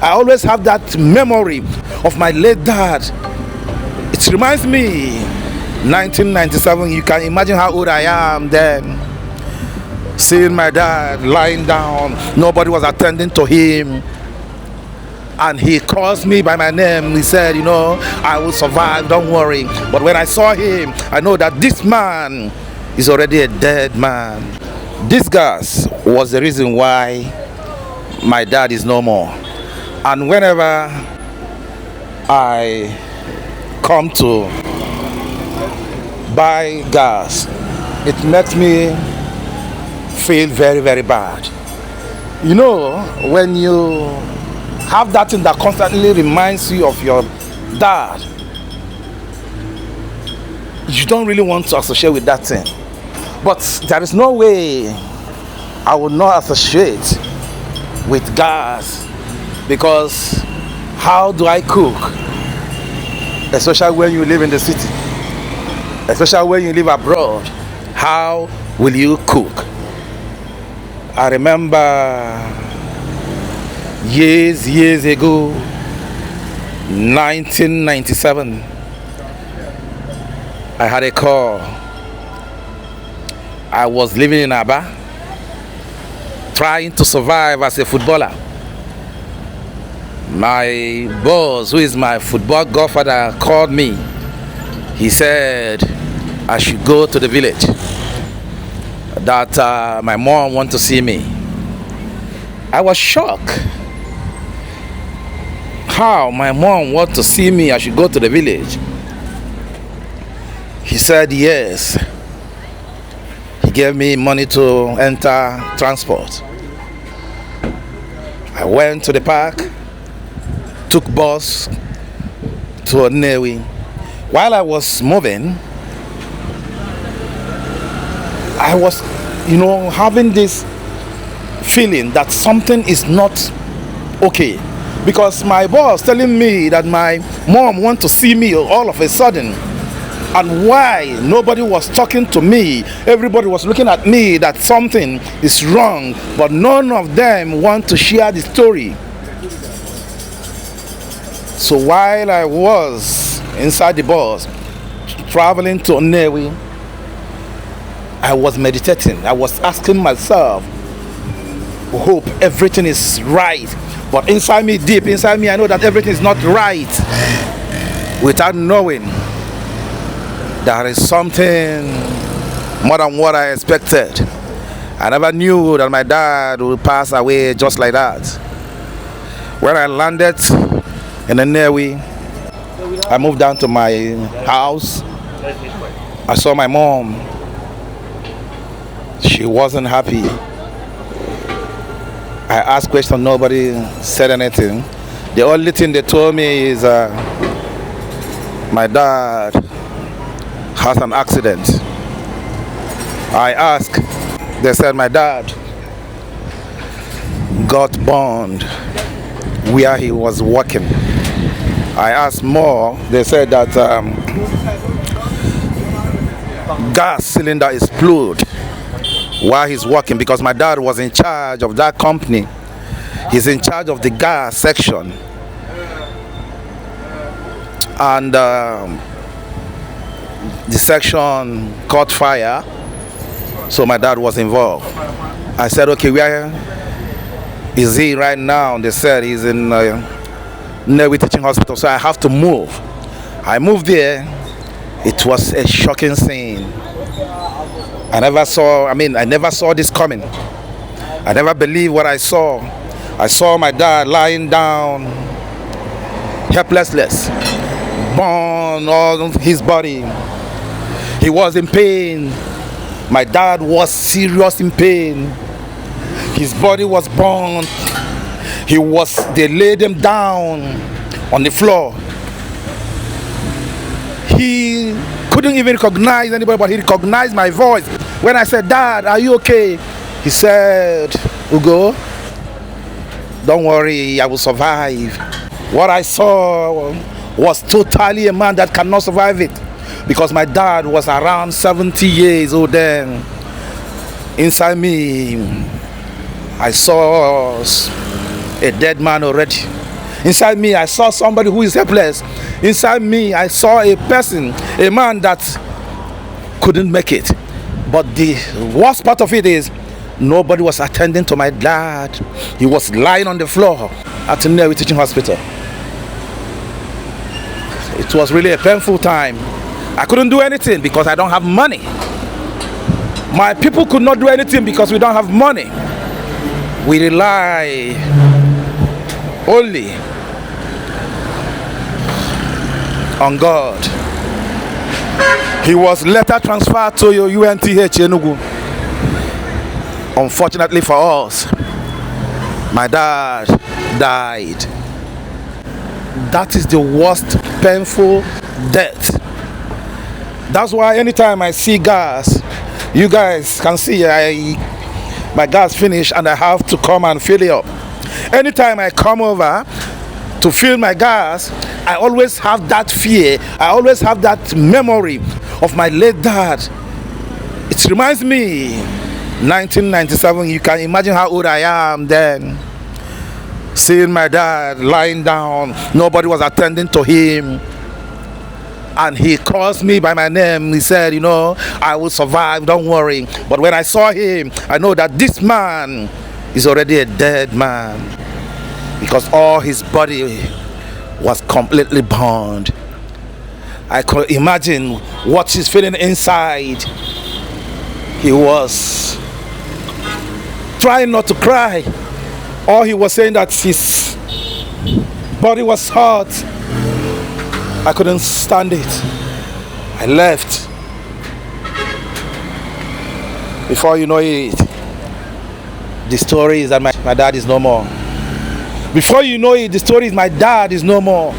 I always have that memory of my late dad. It reminds me, 1997, you can imagine how old I am then. Seeing my dad lying down, nobody was attending to him. And he calls me by my name. He said, I will survive, don't worry. But when I saw him, I know that this man is already a dead man. This gas was the reason why my dad is no more. And whenever I come to buy gas, it makes me feel very, very bad. When you have that thing that constantly reminds you of your dad, you don't really want to associate with that thing. But there is no way I will not associate with gas, because how do I cook? Especially when you live in the city, especially when you live abroad, how will you cook? I remember years ago, 1997, I had a call. I was living in Aba, trying to survive as a footballer. My boss, who is my football godfather, called me. He said I should go to the village, that my mom wants to see me. I was shocked. How my mom wants to see me, I should go to the village? He said yes. He gave me money to enter transport. I went to the park, took bus to Nnewi. While I was moving, I was, having this feeling that something is not okay. Because my boss telling me that my mom wants to see me all of a sudden. And why nobody was talking to me, everybody was looking at me that something is wrong, but none of them want to share the story. So while I was inside the bus traveling to Nnewi, I was meditating. I was asking myself, hope everything is right. But inside me, deep inside me, I know that everything is not right. Without knowing, there is something more than what I expected. I never knew that my dad would pass away just like that. When I landed in Nnewi, I moved down to my house. I saw my mom. She wasn't happy. I asked questions, nobody said anything. The only thing they told me is my dad has an accident. I asked, they said my dad got burned where he was working. I asked more, they said that gas cylinder exploded while he's working, because my dad was in charge of that company. He's in charge of the gas section. And the section caught fire, so my dad was involved. I said, okay, where is he right now? They said he's in Nnewi Teaching Hospital, so I have to move. I moved there. It was a shocking scene. I never saw this coming. I never believed what I saw. I saw my dad lying down, helpless, burned all his body. He was in pain. My dad was serious in pain. His body was burned. They laid him down on the floor. He couldn't even recognize anybody, but he recognized my voice. When I said, "Dad, are you okay?" He said, "Ugo, don't worry, I will survive." What I saw was totally a man that cannot survive it, because my dad was around 70 years old then. Inside me, I saw a dead man already. Inside me, I saw somebody who is helpless. Inside me, I saw a person, a man that couldn't make it. But the worst part of it is, nobody was attending to my dad. He was lying on the floor at Nnewi Teaching Hospital. It was really a painful time. I couldn't do anything because I don't have money. My people could not do anything because we don't have money. We rely only on God. He was later transferred to UNTH Enugu. Unfortunately for us, my dad died. That is the worst painful death. That's why anytime I see gas, you guys can see my gas finished and I have to come and fill it up. Anytime I come over to fill my gas, I always have that fear. I always have that memory of my late dad. It reminds me 1997. You can imagine how old I am then. Seeing my dad lying down, nobody was attending to him, and he calls me by my name. He said, you know, I will survive, don't worry. But when I saw him, I know that this man is already a dead man, because all his body was completely burned. I could imagine what he's feeling inside. He was trying not to cry. Or he was saying that his body was hot. I couldn't stand it. I left. Before you know it, the story is that my dad is no more. Before you know it, the story is my dad is no more.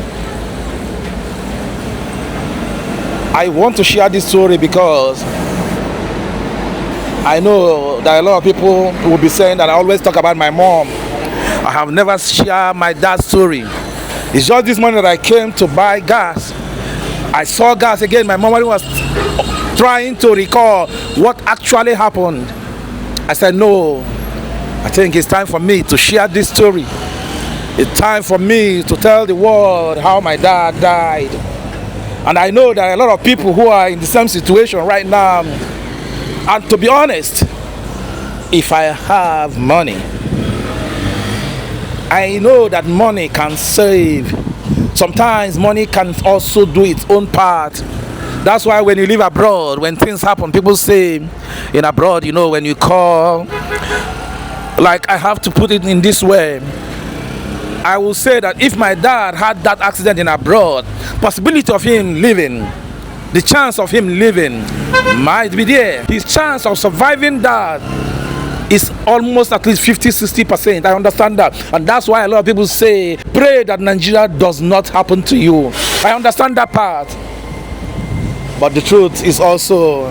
I want to share this story because I know that a lot of people will be saying that I always talk about my mom. I have never shared my dad's story. It's just this morning that I came to buy gas. I saw gas again. My mom was trying to recall what actually happened. I said, no, I think it's time for me to share this story. It's time for me to tell the world how my dad died. And I know that a lot of people who are in the same situation right now. And to be honest, if I have money, I know that money can save. Sometimes money can also do its own part. That's why when you live abroad, when things happen, people say in abroad, you know, when you call, like I have to put it in this way, I will say that if my dad had that accident in abroad, possibility of him living, the chance of him living might be there. His chance of surviving that is almost at least 50-60%. I understand that. And that's why a lot of people say, pray that Nigeria does not happen to you. I understand that part. But the truth is also,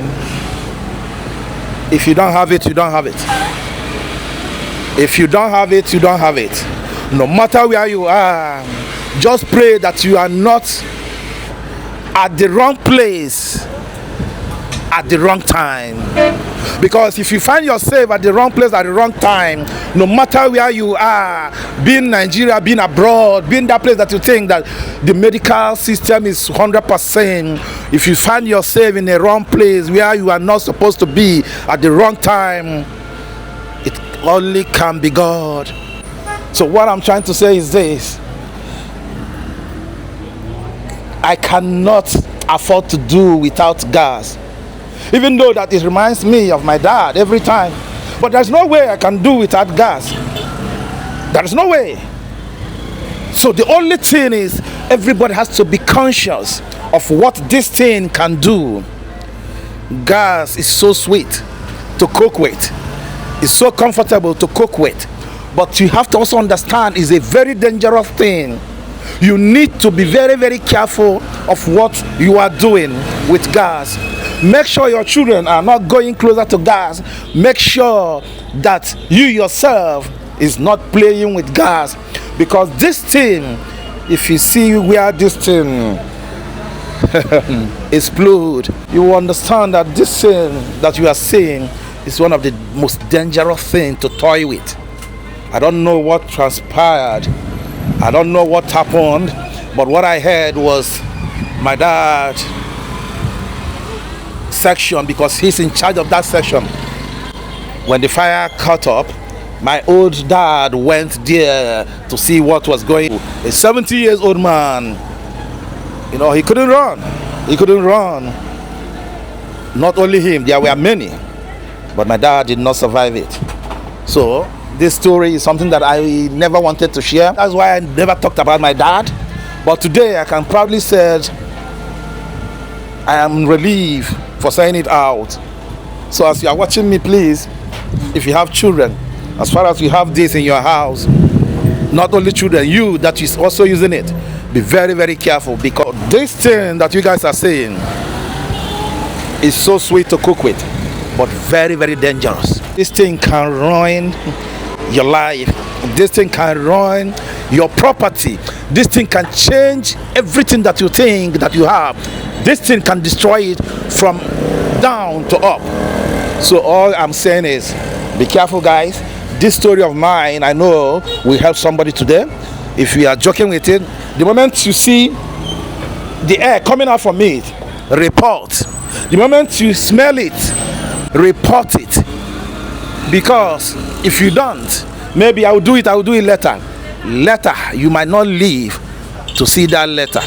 if you don't have it, you don't have it. If you don't have it, you don't have it. No matter where you are, just pray that you are not at the wrong place at the wrong time. Because if you find yourself at the wrong place at the wrong time, no matter where you are, being Nigeria, being abroad, being that place that you think that the medical system is 100%, if you find yourself in the wrong place where you are not supposed to be at the wrong time, it only can be God. So what I'm trying to say is this: I cannot afford to do without gas. Even though that it reminds me of my dad every time. But there's no way I can do without gas. There is no way. So the only thing is, everybody has to be conscious of what this thing can do. Gas is so sweet to cook with. It's so comfortable to cook with. But you have to also understand it's a very dangerous thing. You need to be very, very careful of what you are doing with gas. Make sure your children are not going closer to gas. Make sure that you yourself is not playing with gas. Because this thing, if you see where this thing explode, you will understand that this thing that you are seeing is one of the most dangerous things to toy with. I don't know what transpired I don't know what happened, but what I heard was my dad section, because he's in charge of that section. When the fire caught up, my old dad went there to see what was going on. A 70 years old man, you know, he couldn't run. He couldn't run. Not only him, there were many, but my dad did not survive it. So this story is something that I never wanted to share. That's why I never talked about my dad. But today I can proudly say I am relieved for saying it out. So as you are watching me, please, if you have children, as far as you have this in your house, not only children, you that is also using it, be very, very careful, because this thing that you guys are saying is so sweet to cook with, but very, very dangerous. This thing can ruin your life. This thing can ruin your property. This thing can change everything that you think that you have. This thing can destroy it from down to up. So all I'm saying is, be careful, guys. This story of mine, I know, will help somebody today. If you are joking with it, the moment you see the air coming out from it, report. The moment you smell it, report it. Because if you don't, maybe I will do it later. Later, you might not live to see that letter.